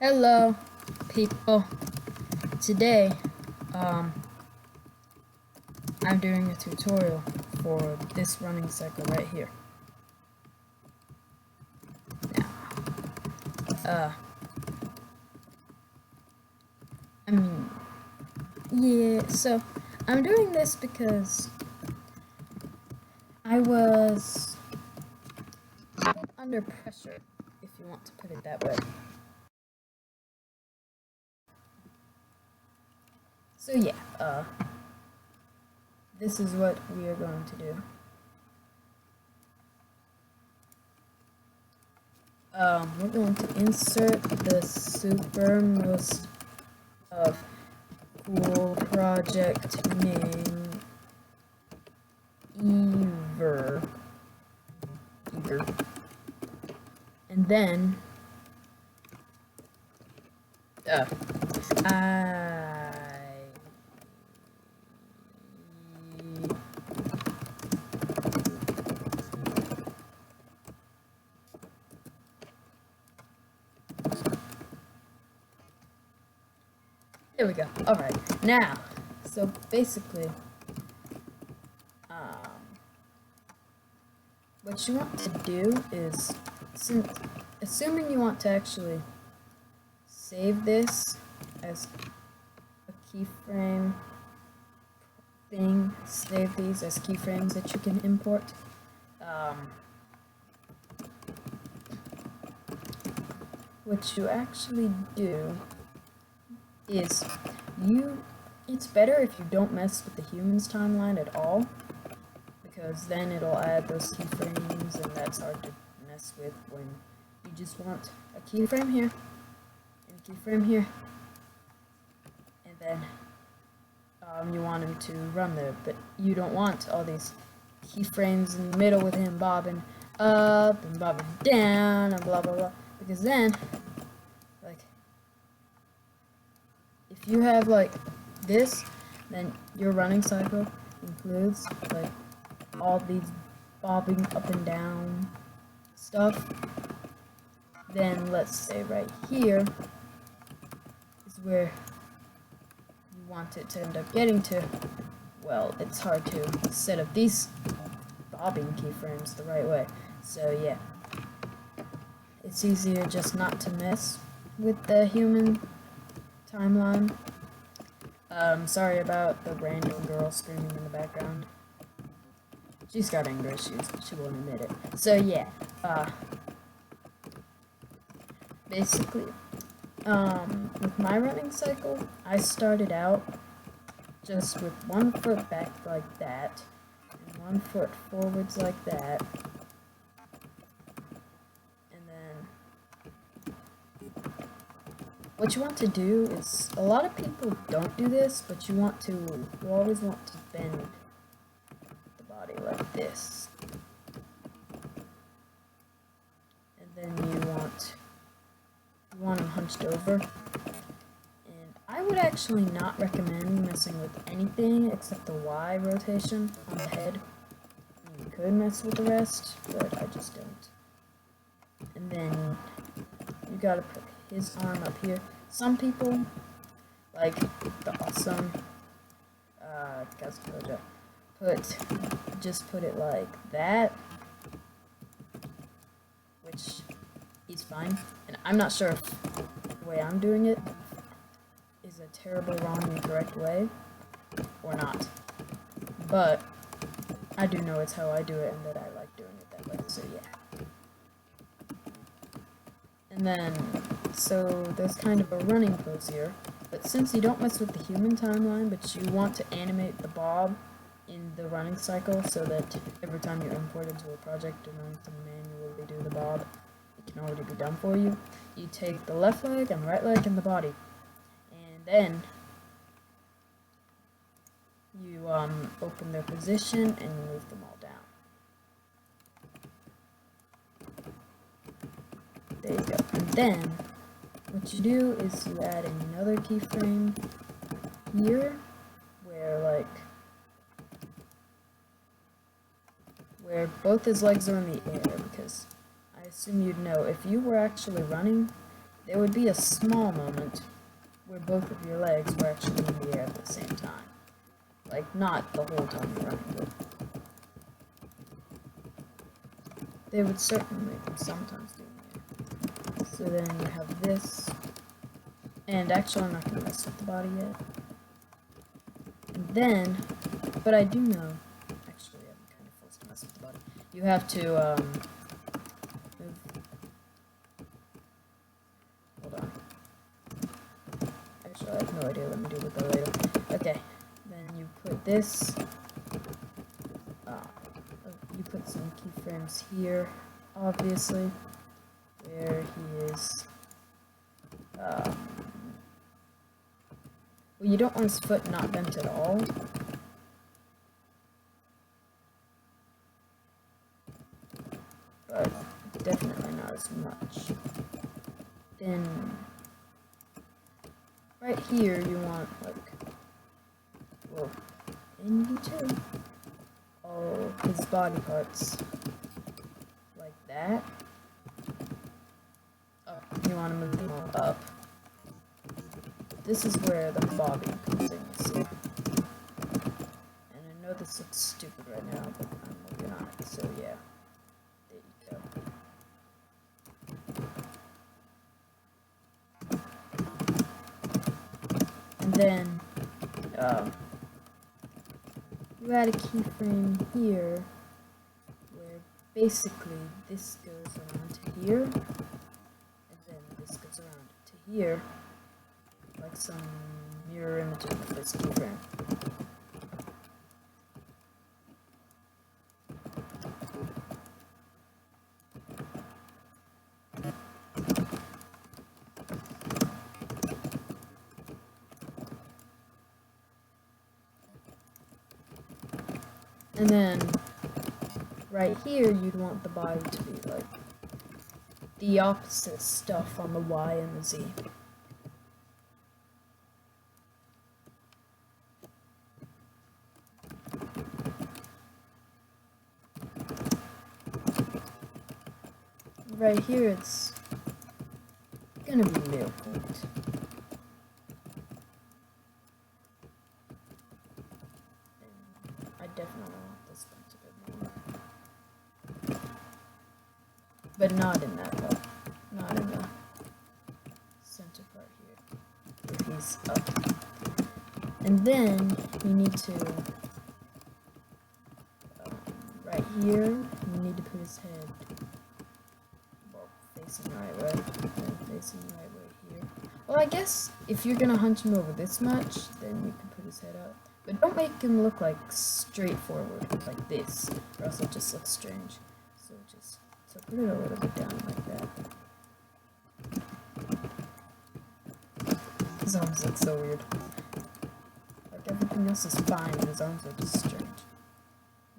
Hello, people. Today, I'm doing a tutorial for this running cycle right here. Now, so I'm doing this because I was under pressure, if you want to put it that way. So yeah, this is what we are going to do. We're going to insert the super most cool project name Ever. And then there we go. Alright, now, so basically, what you want to do is, assuming you want to actually save this as a keyframe thing, save these as keyframes that you can import. What you actually do is it's better if you don't mess with the humans timeline at all, because then it'll add those keyframes and that's hard to mess with when you just want a keyframe here and a keyframe here, and then you want him to run there, but you don't want all these keyframes in the middle with him bobbing up and bobbing down and blah blah blah, because then, like, if you have like this, then your running cycle includes like all these bobbing up and down stuff. Then let's say right here is where you want it to end up getting to. Well, it's hard to set up these bobbing keyframes the right way. So yeah, it's easier just not to mess with the human timeline. Sorry about the random girl screaming in the background. She's got anger issues, but she won't admit it. So yeah, basically, with my running cycle, I started out just with 1 foot back like that, and 1 foot forwards like that, and then what you want to do is, a lot of people don't do this, but you always want to bend the body like this. And then you want them hunched over. And I would actually not recommend messing with anything except the Y rotation on the head. You could mess with the rest, but I just don't. And then you gotta put his arm up here. Some people, like the awesome Cekz, put it like that, which is fine. And I'm not sure if the way I'm doing it is a terrible, wrong, incorrect way or not, but I do know it's how I do it and that I like doing it that way, so yeah. And then, so there's kind of a running pose here, but since you don't mess with the human timeline, but you want to animate the bob in the running cycle so that every time you import into a project and don't have to manually do the bob, it can already be done for you. You take the left leg and right leg and the body, and then you open their position and you move them all down. There you go. And then what you do is you add another keyframe here where both his legs are in the air, because I assume you'd know if you were actually running there would be a small moment where both of your legs were actually in the air at the same time. Like, not the whole time you're running, but they would certainly sometimes do it. So then you have this, and actually I'm not going to mess with the body yet. And then, but I do know, actually I'm kind of forced to mess with the body. You have to, move. Hold on. Actually, I have no idea. Let me deal with that later. Okay. Then you put this. You put some keyframes here, obviously, where he is. Well, you don't want his foot not bent at all. But definitely not as much. Then, right here, you want, like, well, and you too, all his body parts, like that. Oh, you want to move them all up. This is where the bobbing comes in, you see. And I know this looks stupid right now, but I'm working on it, so yeah. There you go. And then, you add a keyframe here, where basically this goes around to here, and then this goes around to here, like some mirror image of this keyframe. And then, right here, you'd want the body to be like the opposite stuff on the Y and the Z. Right here, it's gonna be middle point. I definitely want this bent a bit more. But not in that part. Not in the center part here. Where he's up. And then you need to, right here, you need to put his head, well, facing right way. And facing right way here. Well, I guess if you're gonna hunch him over this much, then you can put his head up. But don't make him look like straightforward, like this, or else it just looks strange. So put it a little bit down like that. His arms look so weird. Like everything else is fine, and his arms are just strange.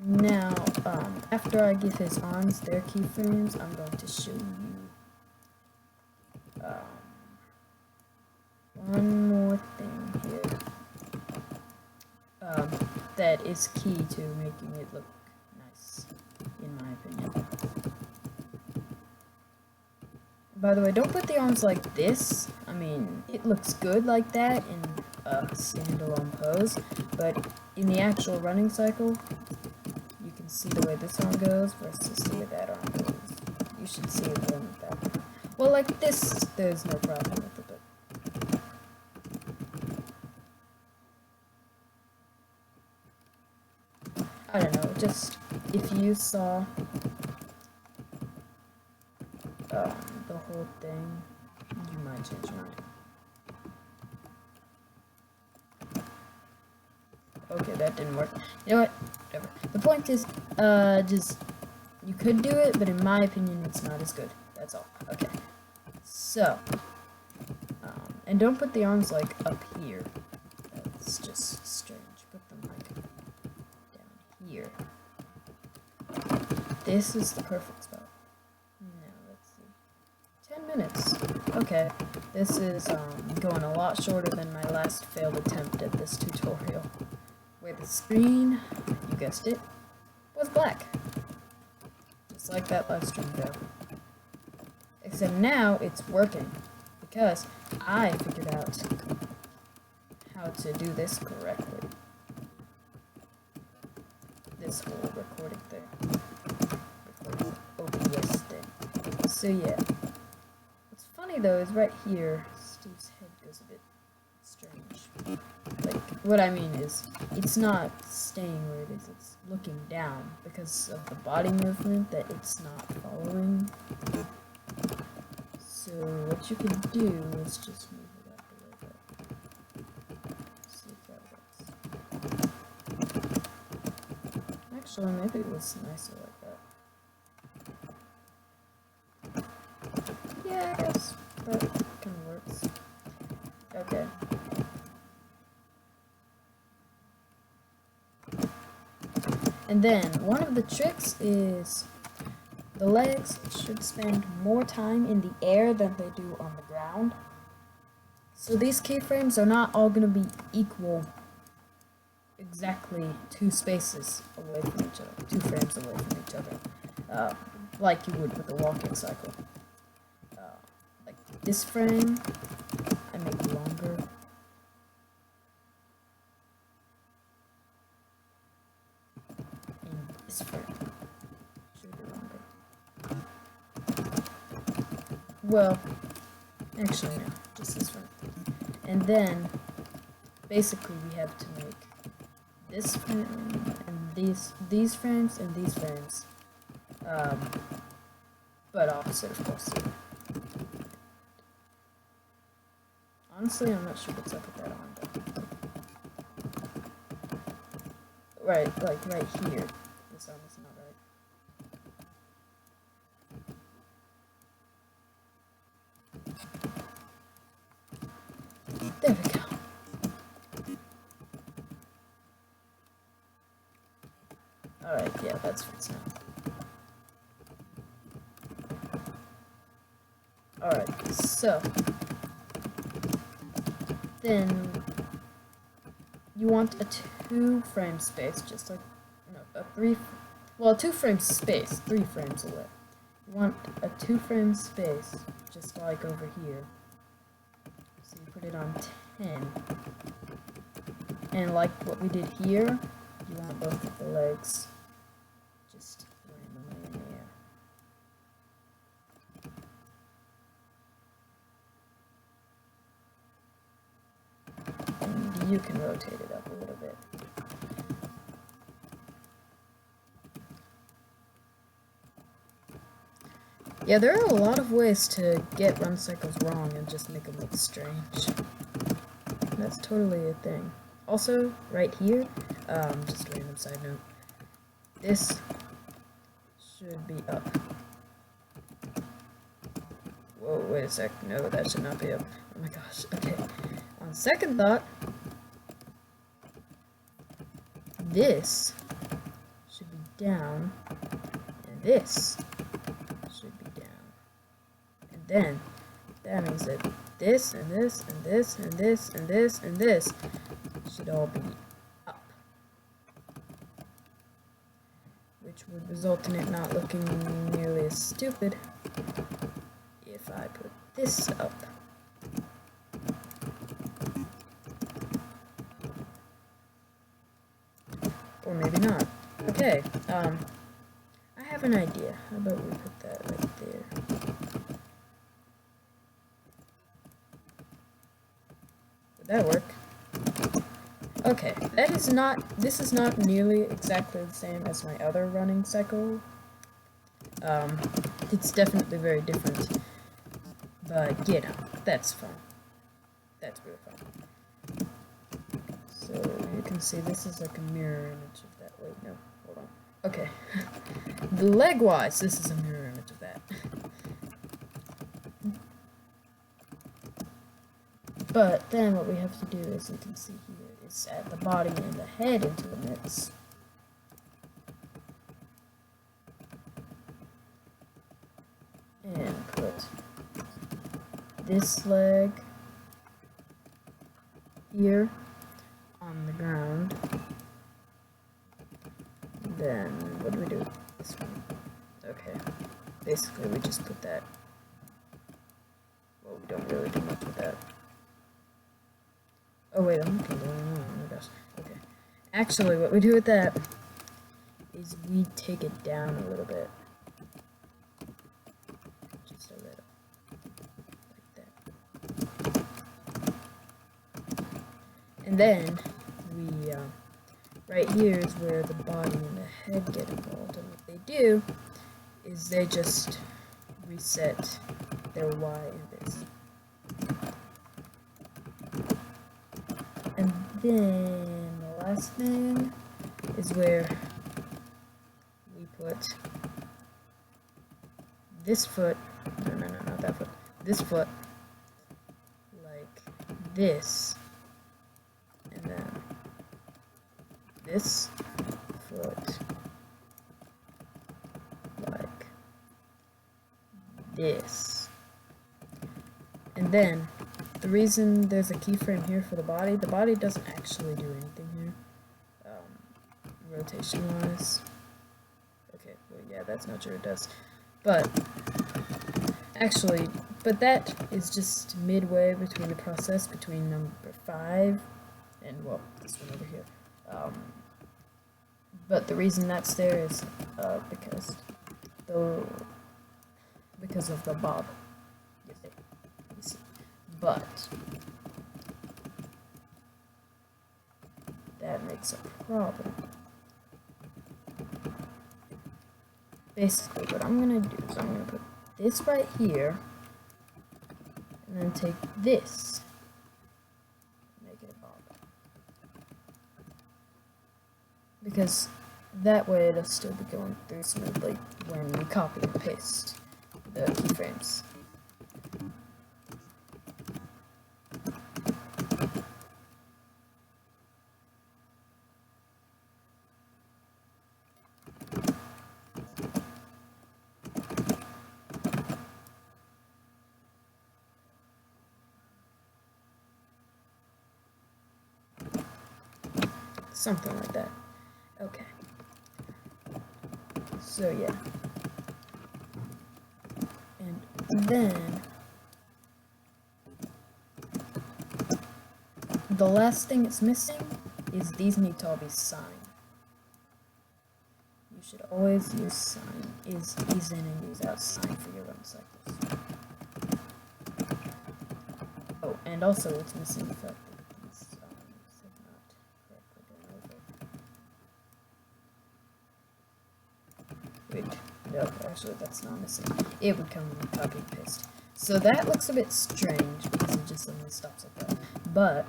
Now, after I give his arms their keyframes, I'm going to show you one more thing here. That is key to making it look nice, in my opinion. By the way, don't put the arms like this. I mean, it looks good like that in a standalone pose, but in the actual running cycle, you can see the way this arm goes versus the way that arm goes. You should see it going with that. Well, like this, there's no problem with it, but I don't know, just, if you saw the whole thing, you might change your mind. Okay, that didn't work. You know what? Whatever. The point is, just, you could do it, but in my opinion, it's not as good. That's all. Okay. So, and don't put the arms, like, up here. That's just strange. Put them, like, down here. This is the perfect spot. Now, let's see. 10 minutes. Okay. This is, going a lot shorter than my last failed attempt at this tutorial. Where the screen, you guessed it, was black. Just like that live stream go. Except now, it's working. because I figured out how to do this correctly. This whole recording thing. Recording OBS thing. So yeah. What's funny though is right here, Steve's head goes a bit strange. Like, what I mean is, it's not staying where it is, it's looking down because of the body movement that it's not following. So what you can do is just move it up a little bit. See if that works. Actually, maybe it was nicer like that. Yeah, I guess that kind of works. Okay. And then, one of the tricks is the legs should spend more time in the air than they do on the ground. So these keyframes are not all going to be equal, exactly 2 spaces away from each other, 2 frames away from each other, like you would with a walking cycle. Like this frame, I make longer. And this frame should be longer. Well, actually no, just this frame. And then, basically we have to make this frame, and these frames, and these frames. But opposite, of course. Honestly, I'm not sure what's up with that arm, though. Right, like right here. This arm is not right. There we go. Alright, yeah, that's fixed now. Alright, so then you want a 2 frame space, just like, no, a 2 frame space, 3 frames away. You want a 2 frame space, just like over here. So you put it on 10. And like what we did here, you want both of the legs just randomly in the air. And you can rotate it up a little bit. Yeah, there are a lot of ways to get run cycles wrong and just make them look strange. That's totally a thing. Also, right here, just a random side note, this should be up. Whoa, wait a sec. No, that should not be up. Oh my gosh. Okay. On second thought, this should be down, and this should be down. And then, that means that this, and this, and this, and this, and this, and this should all be up. Which would result in it not looking nearly as stupid if I put this up. Or maybe not. Okay, I have an idea. How about we put that right there? Would that work? Okay, this is not nearly exactly the same as my other running cycle. It's definitely very different. But, you know, that's fun. That's real fun. So, you can see this is like a mirror image of that. Wait, no, hold on. Okay. Leg-wise, this is a mirror image of that. But then what we have to do, as you can see here, is add the body and the head into the mix. And put this leg here on the ground. Then, what do we do with this one? Okay, basically we just put that, well, don't really do much with that. Oh wait, I'm okay. Oh my gosh. Okay. Actually, what we do with that is we take it down a little bit. Just a little. Like that. And then we, right here is where the body and the head get involved. And what they do is they just reset their Y in this. And then the last thing is where we put this foot, no, not that foot, this foot, like this, and then this foot, like this. And then, the reason there's a keyframe here for the body doesn't actually do anything here, rotation-wise. Okay, well, yeah, that's not true, it does. But, actually, that is just midway between the process between number 5 and, well, this one over here. But the reason that's there is, because of the bob. You see. But that makes a problem. Basically, what I'm gonna do is I'm gonna put this right here, and then take this, and make it a bob. Because that way it'll still be going through smoothly when you copy and paste the keyframes. Something like that. Okay. So yeah. And then the last thing it's missing is these need to all be signed. You should always use sign, is ease in and use out sign for your run cycles. Oh, and also it's missing the fact that these have not correctly gone over. Wait, no, actually that's not missing. It would come with copy and paste. So that looks a bit strange because it just suddenly stops like that. But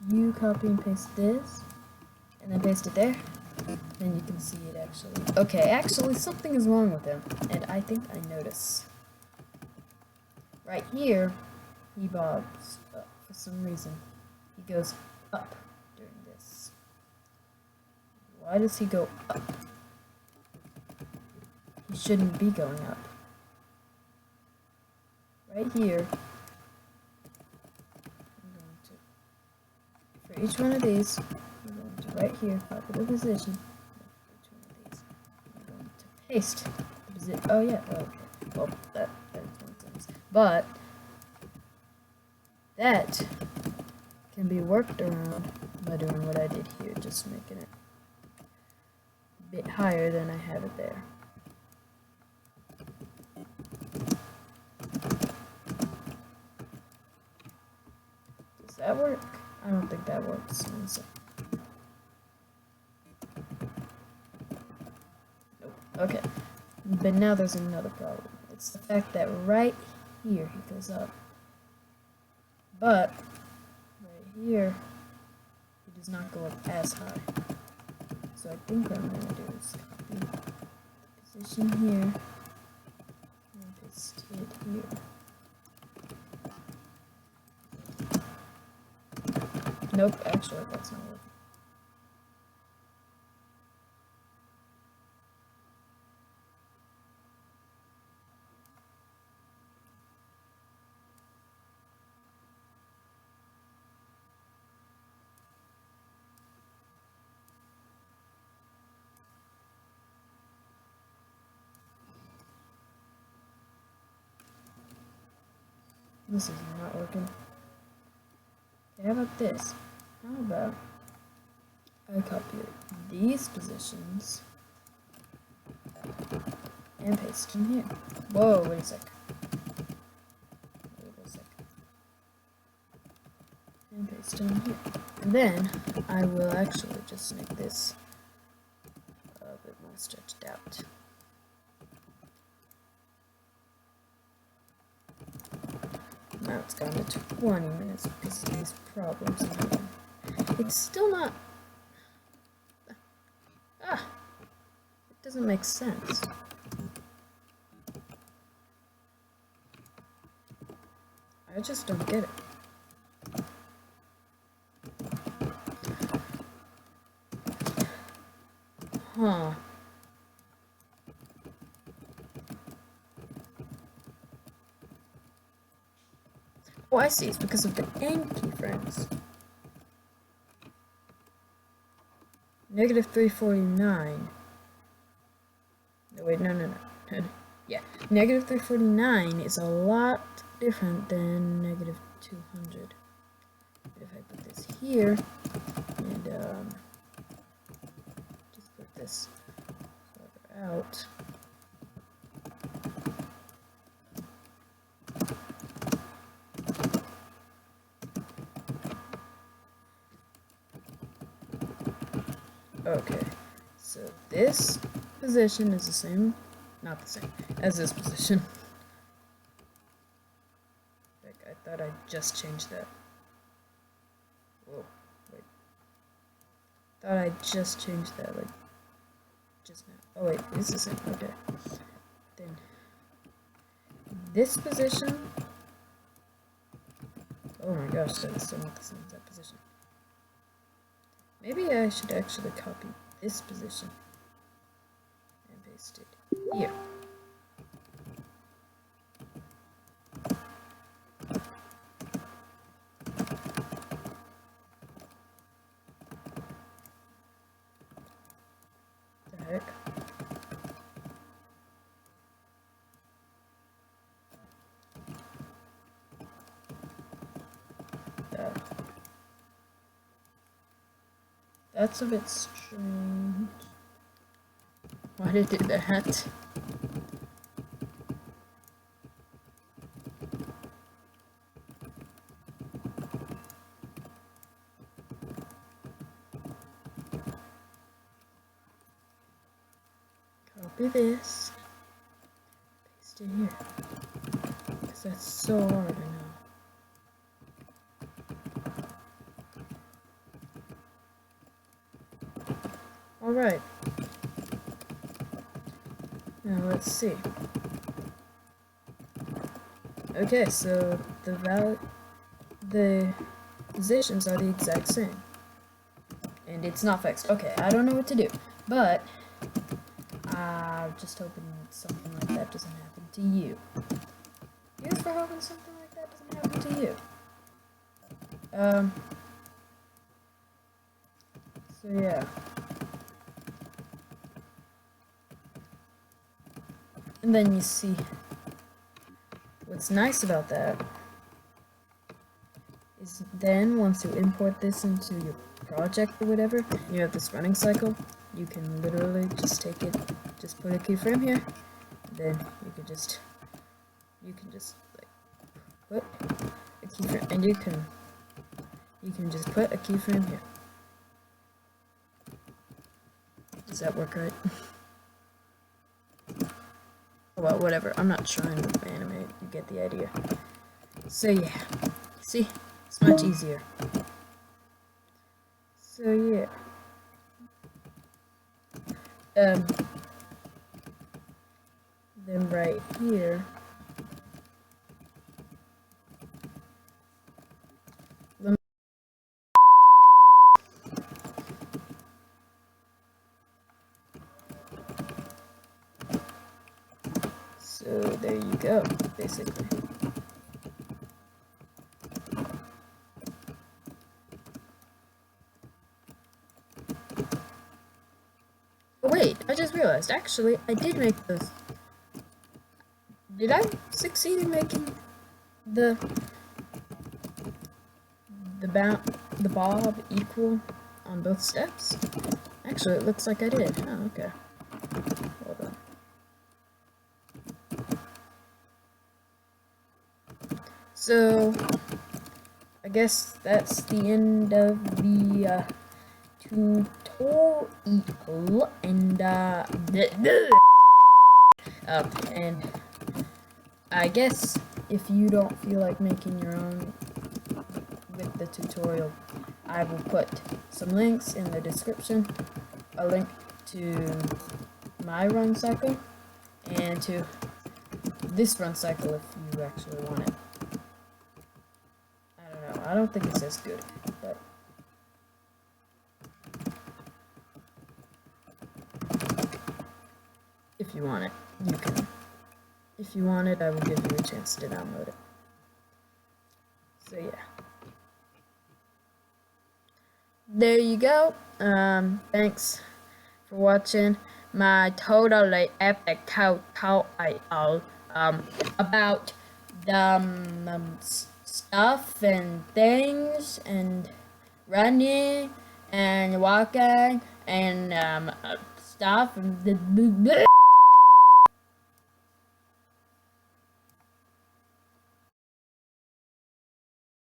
if you copy and paste this, and then paste it there, then you can see it actually. Okay, actually something is wrong with him, and I think I notice. Right here, he bobs up for some reason. He goes up during this. Why does he go up? He shouldn't be going up. Right here, I'm going to, for each one of these, I'm going to right here, copy the position. For each one of these, I'm going to paste the position. Oh yeah, okay. Well, that makes sense. But that can be worked around by doing what I did here, just making it a bit higher than I have it there. Does that work? I don't think that works. Nope. Okay. But now there's another problem. It's the fact that right here he goes up. But right here he does not go up as high. So I think what I'm going to do is copy the position here and paste it here. Nope, actually that's not working. This is not working. Okay, how about this? How about I copy these positions and paste them here. Whoa, wait a sec. And paste them here. And then I will actually just make this a bit more stretched out. Now it's gone to 20 minutes because of these problems. It's still not... it doesn't make sense. I just don't get it. Huh. Oh, I see. It's because of the end keyframes. Negative 349. No, wait, no. Yeah, negative 349 is a lot different than negative 200. If I put this here, and just put this further out. Okay, so this position is the same, not the same, as this position. Like, I thought I just changed that. Whoa, wait. Thought I just changed that, like, just now. Oh wait, it's the same, okay. Then, this position, oh my gosh, that is still not the same as that position. Maybe I should actually copy this position and paste it here. The heck? That's a bit strange. Why did it do that? Copy this. Paste it here. Because that's so hard, I know. Alright. Now let's see. Okay, so the positions are the exact same. And it's not fixed. Okay, I don't know what to do. But I'm just hoping something like that doesn't happen to you. Here's for hoping something like that doesn't happen to you. So yeah. And then you see, what's nice about that is then once you import this into your project or whatever, you have this running cycle, you can literally just take it, just put a keyframe here, then you can just like put a keyframe, and you can just put a keyframe here. Does that work right? Well, whatever. I'm not trying to animate. You get the idea. So yeah. See? It's much easier. So yeah. Then right here. So there you go, basically. Oh, wait, I just realized, actually, I did make those. Did I succeed in making the bob equal on both steps? Actually, it looks like I did. Oh, okay. Hold on. So, I guess that's the end of the tutorial, and I guess if you don't feel like making your own with the tutorial, I will put some links in the description, a link to my run cycle, and to this run cycle if you actually want it. I don't know, I don't think it's as good, but if you want it, you can. If you want it, I will give you a chance to download it. So yeah. There you go. Thanks for watching my totally epic tutorial about the stuff and things and running and walking and stuff and